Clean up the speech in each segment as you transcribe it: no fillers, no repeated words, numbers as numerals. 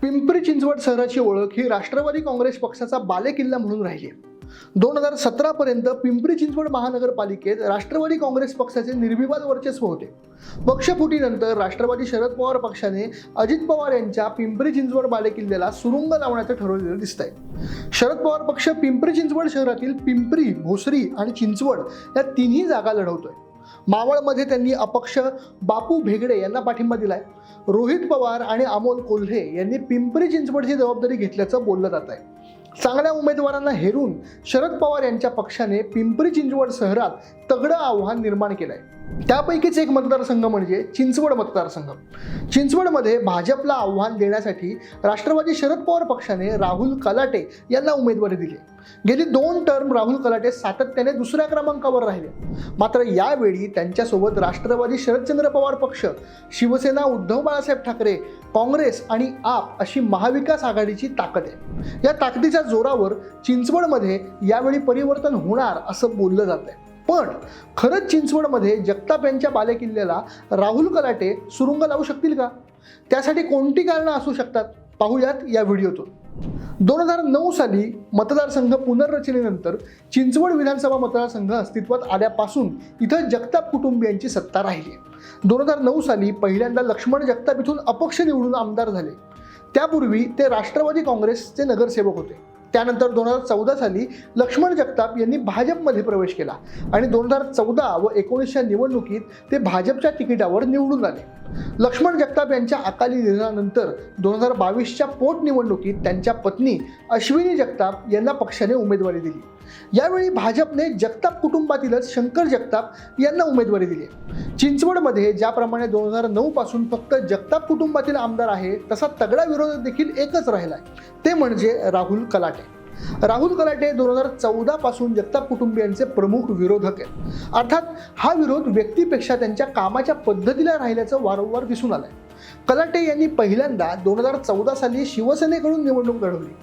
पिंपरी चिंचवड शहराची ओळख ही राष्ट्रवादी काँग्रेस पक्षाचा बालेकिल्ला म्हणून राहिली आहे. 2017 पर्यंत पिंपरी चिंचवड महानगरपालिकेत राष्ट्रवादी काँग्रेस पक्षाचे निर्विवाद वर्चस्व होते. पक्षफुटीनंतर राष्ट्रवादी शरद पवार पक्षाने अजित पवार यांच्या पिंपरी चिंचवड बालेकिल्ल्याला सुरुंग लावण्याचं ठरवलेलं दिसतंय. शरद पवार पक्ष पिंपरी चिंचवड शहरातील पिंपरी, भोसरी आणि चिंचवड या तिन्ही जागा लढवतोय. मावळमध्ये त्यांनी अपक्ष बापू भेगडे यांना पाठिंबा दिलाय. रोहित पवार आणि अमोल कोल्हे यांनी पिंपरी चिंचवडची जबाबदारी घेतल्याचं बोललं जात आहे. चांगल्या उमेदवारांना हेरून शरद पवार यांच्या पक्षाने पिंपरी चिंचवड शहरात तगडं आव्हान निर्माण केलंय. त्यापैकीच एक मतदारसंघ म्हणजे चिंचवड मतदारसंघ. चिंचवडमध्ये भाजपला आव्हान देण्यासाठी राष्ट्रवादी शरद पवार पक्षाने राहुल कलाटे यांना उमेदवारी दिली. गेली 2 टर्म राहुल कलाटे सातत्याने दुसऱ्या क्रमांकावर राहिले. मात्र यावेळी त्यांच्यासोबत राष्ट्रवादी शरदचंद्र पवार पक्ष, शिवसेना उद्धव बाळासाहेब ठाकरे, काँग्रेस आणि आप अशी महाविकास आघाडीची ताकद आहे. या ताकदीच्या जोरावर चिंचवडमध्ये यावेळी परिवर्तन होणार असं बोललं जात आहे. पण खरंच चिंचवडमध्ये जगताप यांच्या बालेकिल्ल्याला राहुल कलाटे सुरुंग लावू शकतील का? त्यासाठी कोणती कारणं असू शकतात पाहूयात या व्हिडिओतून. 2009 साली मतदारसंघ पुनर्रचनेनंतर चिंचवड विधानसभा मतदारसंघ अस्तित्वात आल्यापासून इथं जगताप कुटुंबियांची सत्ता राहिली. 2009 साली पहिल्यांदा लक्ष्मण जगताप इथून अपक्ष निवडून आमदार झाले. त्यापूर्वी ते राष्ट्रवादी काँग्रेसचे नगरसेवक होते. त्यानंतर 2014 साली लक्ष्मण जगताप यांनी भाजपमध्ये प्रवेश केला आणि 2014 व 19च्या निवडणुकीत ते भाजपच्या तिकिटावर निवडून आले. लक्ष्मण जगताप यांच्या अकाली निधनानंतर 2022च्या पोटनिवडणुकीत त्यांच्या पत्नी अश्विनी जगताप यांना पक्षाने उमेदवारी दिली. यावेळी भाजपने जगताप कुटुंबातीलच शंकर जगताप यांना उमेदवारी दिली. चिंचवडमध्ये ज्याप्रमाणे 2009 पासून फक्त जगताप कुटुंबातील आमदार आहे, तसा तगडा विरोध देखील एकच राहिला आहे, ते म्हणजे राहुल कलाटे. राहुल कलाटे 2014 पासून जगताप कुटुंबियांचे प्रमुख विरोधक आहेत. अर्थात हा विरोध व्यक्तीपेक्षा त्यांच्या कामाच्या पद्धतीला राहिल्याचं वारंवार दिसून आलंय. कलाटे यांनी पहिल्यांदा 2014 साली शिवसेनेकडून निवडणूक लढवली.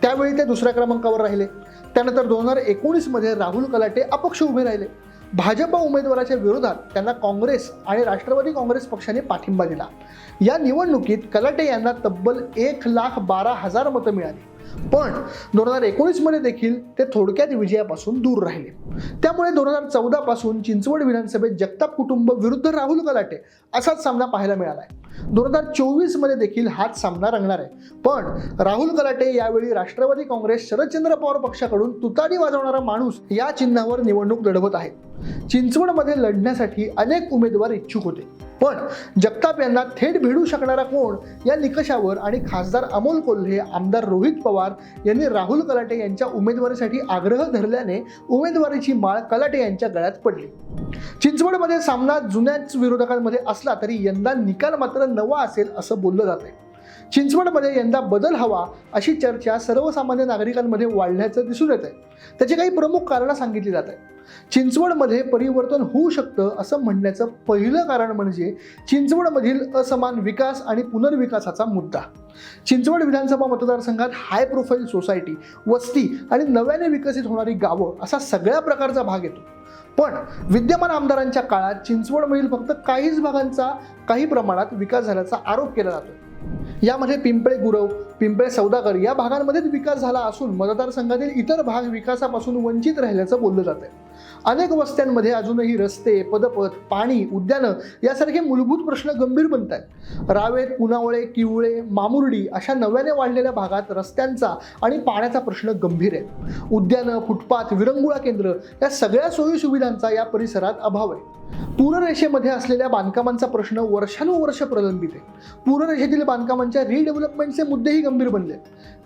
त्यावेळी ते दुसऱ्या क्रमांकावर राहिले. त्यानंतर 2019 मध्ये राहुल कलाटे अपक्ष उभे राहिले. भाजप उमेदवाराच्या विरोधात त्यांना काँग्रेस आणि राष्ट्रवादी काँग्रेस पक्षाने पाठिंबा दिला. या निवडणुकीत कलाटे यांना तब्बल 1,12,000 मतं मिळाली. पण 2019 मध्ये देखील ते थोडक्यात विजयापासून दूर राहिले. त्यामुळे 2014 पासून चिंचवड विधानसभेत जगताप कुटुंब विरुद्ध राहुल कलाटे असाच सामना पाहायला मिळाला आहे. 2024 मध्ये देखील हाच सामना रंगणार आहे. पण राहुल कलाटे यावेळी राष्ट्रवादी काँग्रेस शरदचंद्र पवार पक्षाकडून तुतारी वाजवणारा माणूस या चिन्हावर निवडणूक लढवत आहे. चिंचवडमध्ये लढण्यासाठी अनेक उमेदवार इच्छुक होते. पण जगताप यांना थेट भिडू शकणारा कोण या निकषावर आणि खासदार अमोल कोल्हे, आमदार रोहित पवार यांनी राहुल कलाटे यांच्या उमेदवारीसाठी आग्रह धरल्याने उमेदवारीची माळ कलाटे यांच्या गळ्यात पडली. चिंचवडमध्ये सामना जुन्याच विरोधकांमध्ये असला तरी यंदा निकाल मात्र नवा असेल असं बोललं जात आहे. चिंचवडमध्ये यंदा बदल हवा अशी चर्चा सर्वसामान्य नागरिकांमध्ये वाढल्याचं दिसून येत आहे. त्याची काही प्रमुख कारणं सांगितली जात आहेत. चिंचवडमध्ये परिवर्तन होऊ शकतं असं म्हणण्याचं पहिलं कारण म्हणजे चिंचवडमधील असमान विकास आणि पुनर्विकासाचा मुद्दा. चिंचवड विधानसभा मतदारसंघात हाय प्रोफाईल सोसायटी, वस्ती आणि नव्याने विकसित होणारी गावं असा सगळ्या प्रकारचा भाग येतो. पण विद्यमान आमदारांच्या काळात चिंचवडमधील फक्त काहीच भागांचा काही प्रमाणात विकास झाल्याचा आरोप केला जातो. यामध्ये पिंपळे गुरव, पिंपळे सौदागर या भागांमध्येच विकास झाला असून मतदारसंघातील इतर भाग विकासापासून वंचित राहिल्याचं बोललं जात आहे. अनेक वस्त्यांमध्ये अजूनही रस्ते, पदपथ, पाणी, उद्यानं यासारखे मूलभूत प्रश्न गंभीर बनत आहेत. रावेत, पुनावळे, किवळे, मामुर्डी अशा नव्याने वाढलेल्या भागात रस्त्यांचा आणि पाण्याचा प्रश्न गंभीर आहे. उद्यानं, फुटपाथ, विरंगुळा केंद्र या सगळ्या सोयी सुविधांचा या परिसरात अभाव आहे. पूररेषेमध्ये असलेल्या बांधकामांचा प्रश्न वर्षानुवर्ष प्रलंबित आहे. पूररेषेतील बांधकामांच्या रिडेव्हलपमेंटचे मुद्देही गंभीर बनले.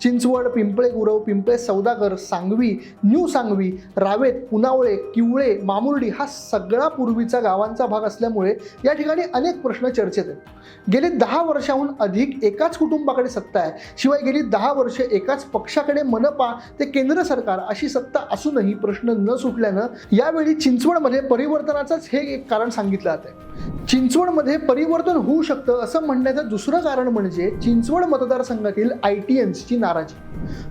चिंचवड, पिंपळे गुरव, पिंपळे सौदागर, सांगवी, न्यू सांगवी, रावेत, पुनावळे, किवळे, मामुर्डी हा सगळा पूर्वीचा गावांचा भाग असल्यामुळे या ठिकाणी अनेक प्रश्न चर्चेत आहेत. गेली 10 वर्षाहून अधिक एकाच कुटुंबाकडे सत्ता आहे. शिवाय गेली 10 वर्ष एकाच पक्षाकडे मनपा ते केंद्र सरकार अशी सत्ता असूनही प्रश्न न सुटल्यानं यावेळी चिंचवडमध्ये परिवर्तनाचंच हे एक कारण सांगितलं जात आहे. चिंचवडमध्ये परिवर्तन होऊ शकतं असं म्हणण्याचं दुसरं कारण म्हणजे चिंचवड मतदारसंघातील ITNची नाराजी.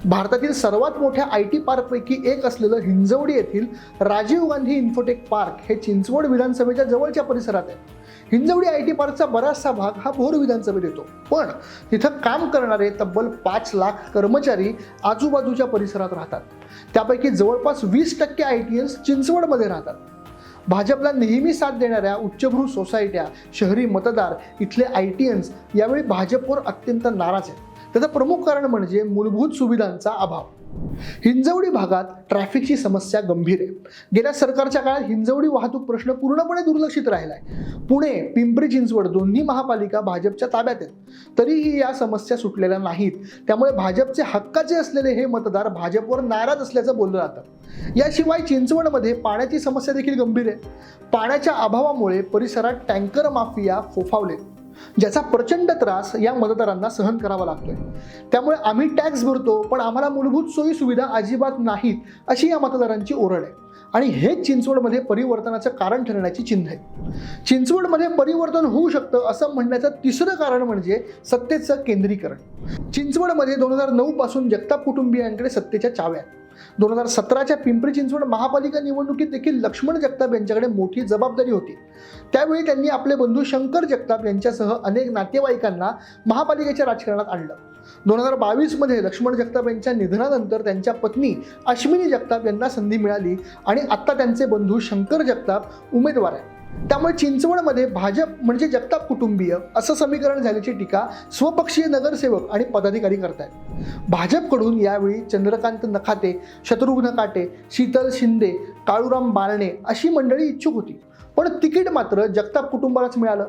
भारतातील सर्वात मोठ्या IT पार्कपैकी एक असलेलं हिंजवडी येथील राजीव गांधी इन्फोटेक पार्क हे चिंचवड विधानसभेच्या जवळच्या परिसरात आहे. हिंजवडी IT पार्कचा बराचसा भाग हा भोर विधानसभेत येतो, पण तिथं काम करणारे तब्बल 5 लाख कर्मचारी आजूबाजूच्या परिसरात राहतात. त्यापैकी जवळपास 20% ITNs चिंचवडमध्ये राहतात. भाजपला नेहमी साथ देणाऱ्या उच्चभ्रू सोसायट्या, शहरी मतदार, इथले ITNs यावेळी भाजपवर अत्यंत नाराज आहेत. त्याचं प्रमुख कारण म्हणजे मूलभूत सुविधांचा अभाव. हिंजवडी भागात ट्रॅफिकची समस्या गंभीर आहे. गेल्या सरकारच्या काळात हिंजवडी वाहतूक प्रश्न पूर्णपणे दुर्लक्षित राहिलाय. पुणे, पिंपरी चिंचवड दोन्ही महापालिका भाजपच्या ताब्यात आहेत, तरीही या समस्या सुटलेल्या नाहीत. त्यामुळे भाजपचे हक्काचे असलेले हे मतदार भाजपवर नाराज असल्याचं बोललं जातं. याशिवाय चिंचवडमध्ये पाण्याची समस्या देखील गंभीर आहे. पाण्याच्या अभावामुळे परिसरात टँकर माफिया फोफावले, ज्याचा प्रचंड त्रास या मतदारांना सहन करावा लागतोय. त्यामुळे आम्ही टॅक्स भरतो पण आम्हाला मूलभूत सोयी सुविधा अजिबात नाहीत, अशी या मतदारांची ओरड आहे. आणि हेच चिंचवडमध्ये परिवर्तनाचं कारण ठरण्याची चिन्ह आहे. चिंचवडमध्ये परिवर्तन होऊ शकतं असं म्हणण्याचं तिसरं कारण म्हणजे सत्तेचं केंद्रीकरण. चिंचवडमध्ये 2009 पासून जगताप कुटुंबियांकडे सत्तेच्या चाव्या आहेत. 2017च्या पिंपरी चिंचवड महापालिका निवडणुकीत देखील लक्ष्मण जगताप यांच्याकडे मोठी जबाबदारी होती. त्यावेळी त्यांनी आपले बंधू शंकर जगताप यांच्यासह अनेक नातेवाईकांना महापालिकेच्या राजकारणात आणलं. 2022 मध्ये लक्ष्मण जगताप यांच्या निधनानंतर त्यांच्या पत्नी अश्विनी जगताप यांना संधी मिळाली आणि आता त्यांचे बंधू शंकर जगताप उमेदवार आहेत. त्यामुळे चिंचवडमध्ये भाजप म्हणजे जगताप कुटुंबीय असं समीकरण झाल्याची टीका स्वपक्षीय नगरसेवक आणि पदाधिकारी करतायत. भाजपकडून यावेळी चंद्रकांत नखाते, शत्रुघ्न काटे, शीतल शिंदे, काळूराम बारणे अशी मंडळी इच्छुक होती, पण तिकीट मात्र जगताप कुटुंबालाच मिळालं.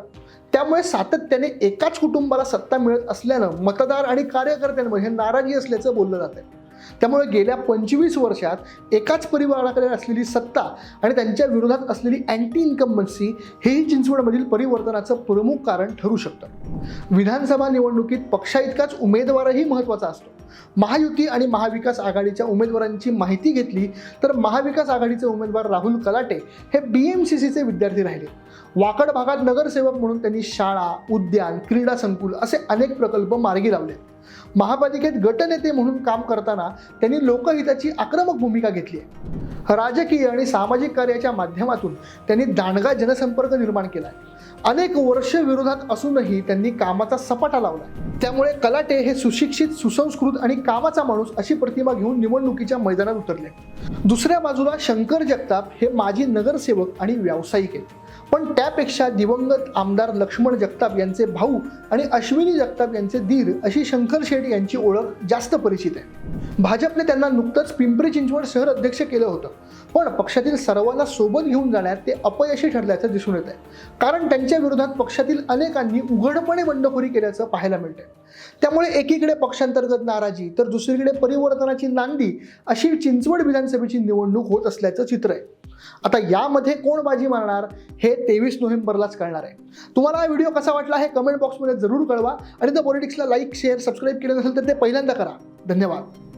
त्यामुळे सातत्याने एकाच कुटुंबाला सत्ता मिळत असल्यानं मतदार आणि कार्यकर्त्यांमध्ये नाराजी असल्याचं बोललं जात आहे. त्यामुळे गेल्या 25 वर्षात एकाच परिवाराकडे असलेली सत्ता आणि त्यांच्या विरोधात असलेली अँटी इन्कम्बन्सी हेही चिंचवडमधील परिवर्तनाचं प्रमुख कारण ठरू शकतं. विधानसभा निवडणुकीत पक्षाइतकाच उमेदवारही महत्त्वाचा असतो. महायुती आणि महाविकास आघाडीच्या उमेदवारांची माहिती घेतली तर महाविकास आघाडीचे उमेदवार राहुल कलाटे हे BMCCचे विद्यार्थी राहिले. वाकड भागात नगरसेवक म्हणून त्यांनी शाळा, उद्यान, क्रीडा संकुल असे अनेक प्रकल्प मार्गी लावले. महापालिकेत गटनेते म्हणून काम करताना त्यांनी लोकहिताची आक्रमक भूमिका घेतली आहे. राजकीय आणि सामाजिक कार्याच्या माध्यमातून त्यांनी दांडगा जनसंपर्क निर्माण केला आहे. अनेक वर्ष विरोधात असूनही त्यांनी कामाचा सपाटा लावला. त्यामुळे कलाटे हे सुशिक्षित, सुसंस्कृत आणि कामाचा माणूस अशी प्रतिमा घेऊन निवडणुकीच्या मैदानात उतरले. दुसऱ्या बाजूला शंकर जगताप हे माजी नगरसेवक आणि व्यावसायिक आहेत, पण त्यापेक्षा दिवंगत आमदार लक्ष्मण जगताप यांचे भाऊ आणि अश्विनी जगताप यांचे दीर अशी शंकर शेठ यांची ओळख जास्त परिचित आहे. भाजपने त्यांना नुकतंच पिंपरी चिंचवड शहर अध्यक्ष केलं होतं, पण पक्षातील सर्वांना सोबत घेऊन जाण्यात ते अपयशी ठरल्याचं दिसून येत आहे. कारण त्यांच्या विरोधात पक्षातील अनेकांनी उघडपणे बंडखोरी केल्याचं पाहायला मिळतंय. त्यामुळे एकीकडे पक्षांतर्गत नाराजी तर दुसरीकडे परिवर्तनाची नांदी अशी चिंचवड विधानसभेची निवडणूक होत असल्याचं चित्र आहे. आता यामध्ये कोण बाजी मारणार हे 23 नोव्हेंबरलाच कळणार आहे. तुम्हाला हा व्हिडिओ कसा वाटला हे कमेंट बॉक्समध्ये जरूर कळवा आणि द पॉलिटिक्सला लाईक, शेअर, सबस्क्राईब केलं नसेल तर ते पहिल्यांदा करा. धन्यवाद.